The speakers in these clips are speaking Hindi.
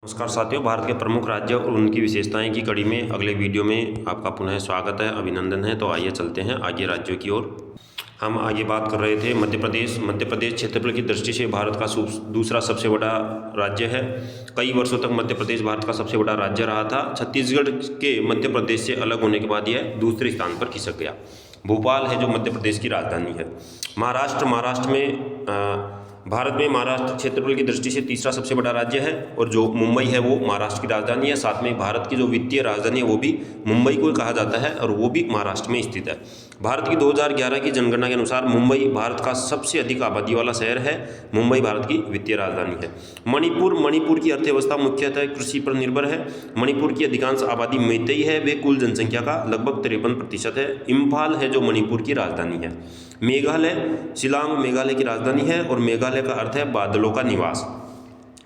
नमस्कार साथियों, भारत के प्रमुख राज्य और उनकी विशेषताएं की कड़ी में अगले वीडियो में आपका पुनः स्वागत है, अभिनंदन है। तो आइए चलते हैं आगे राज्यों की ओर। हम आगे बात कर रहे थे मध्य प्रदेश क्षेत्रफल की दृष्टि से भारत का दूसरा सबसे बड़ा राज्य है। कई वर्षों तक मध्य प्रदेश भारत का सबसे बड़ा राज्य रहा था। छत्तीसगढ़ के मध्य प्रदेश से अलग होने के बाद यह दूसरे स्थान पर खिसक गया। भोपाल है जो मध्य प्रदेश की राजधानी है। महाराष्ट्र में भारत में महाराष्ट्र क्षेत्रफल की दृष्टि से तीसरा सबसे बड़ा राज्य है और जो मुंबई है वो महाराष्ट्र की राजधानी है। साथ में भारत की जो वित्तीय राजधानी है वो भी मुंबई को कहा जाता है और वो भी महाराष्ट्र में स्थित है। भारत की 2011 की जनगणना के अनुसार मुंबई भारत का सबसे अधिक आबादी वाला शहर है। मुंबई भारत की वित्तीय राजधानी है। मणिपुर की अर्थव्यवस्था मुख्यतः कृषि पर निर्भर है। मणिपुर की अधिकांश आबादी मैतेई है, वे कुल जनसंख्या का लगभग 53% है। इम्फाल है जो मणिपुर की राजधानी है। मेघालय, शिलांग मेघालय की राजधानी है और मेघालय का अर्थ है बादलों का निवास।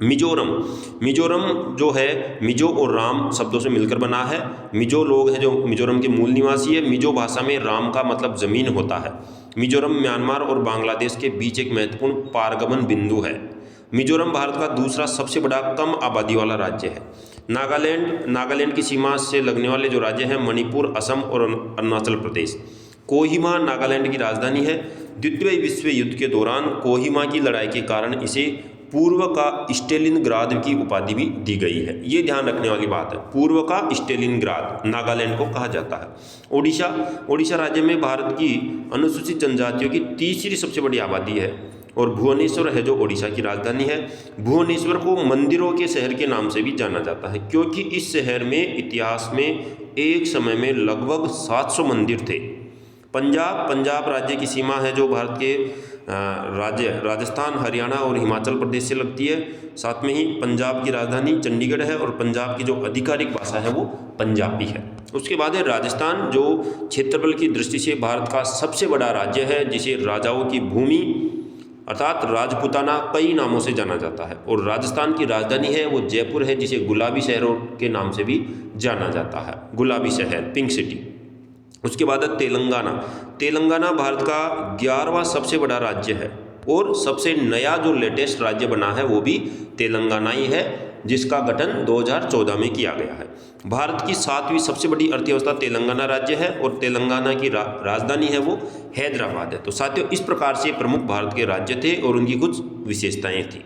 मिजोरम जो है मिजो और राम शब्दों से मिलकर बना है। मिजो लोग हैं जो मिजोरम के मूल निवासी है। मिजो भाषा में राम का मतलब जमीन होता है। मिजोरम म्यांमार और बांग्लादेश के बीच एक महत्वपूर्ण पारगमन बिंदु है। मिजोरम भारत का दूसरा सबसे बड़ा कम आबादी वाला राज्य है। नागालैंड की सीमा से लगने वाले जो राज्य हैं मणिपुर, असम और अरुणाचल प्रदेश। कोहिमा नागालैंड की राजधानी है। द्वितीय विश्व युद्ध के दौरान कोहिमा की लड़ाई के कारण इसे पूर्व का स्टेलिनग्राद की उपाधि भी दी गई है। ये ध्यान रखने वाली बात है, पूर्व का स्टेलिनग्राद नागालैंड को कहा जाता है। ओडिशा राज्य में भारत की अनुसूचित जनजातियों की तीसरी सबसे बड़ी आबादी है और भुवनेश्वर है जो ओडिशा की राजधानी है। भुवनेश्वर को मंदिरों के शहर के नाम से भी जाना जाता है क्योंकि इस शहर में इतिहास में एक समय में लगभग 700 मंदिर थे। पंजाब राज्य की सीमा है जो भारत के राज्य राजस्थान, हरियाणा और हिमाचल प्रदेश से लगती है। साथ में ही पंजाब की राजधानी चंडीगढ़ है और पंजाब की जो आधिकारिक भाषा है वो पंजाबी है। उसके बाद है राजस्थान, जो क्षेत्रफल की दृष्टि से भारत का सबसे बड़ा राज्य है, जिसे राजाओं की भूमि अर्थात राजपूताना कई नामों से जाना जाता है। और राजस्थान की राजधानी है वो जयपुर है, जिसे गुलाबी शहरों के नाम से भी जाना जाता है, गुलाबी शहर, पिंक सिटी। उसके बाद है तेलंगाना भारत का 11वां सबसे बड़ा राज्य है और सबसे नया जो लेटेस्ट राज्य बना है वो भी तेलंगाना ही है, जिसका गठन 2014 में किया गया है। भारत की 7वीं सबसे बड़ी अर्थव्यवस्था तेलंगाना राज्य है और तेलंगाना की राजधानी है वो हैदराबाद है। तो साथियों, इस प्रकार से प्रमुख भारत के राज्य थे और उनकी कुछ विशेषताएं थी।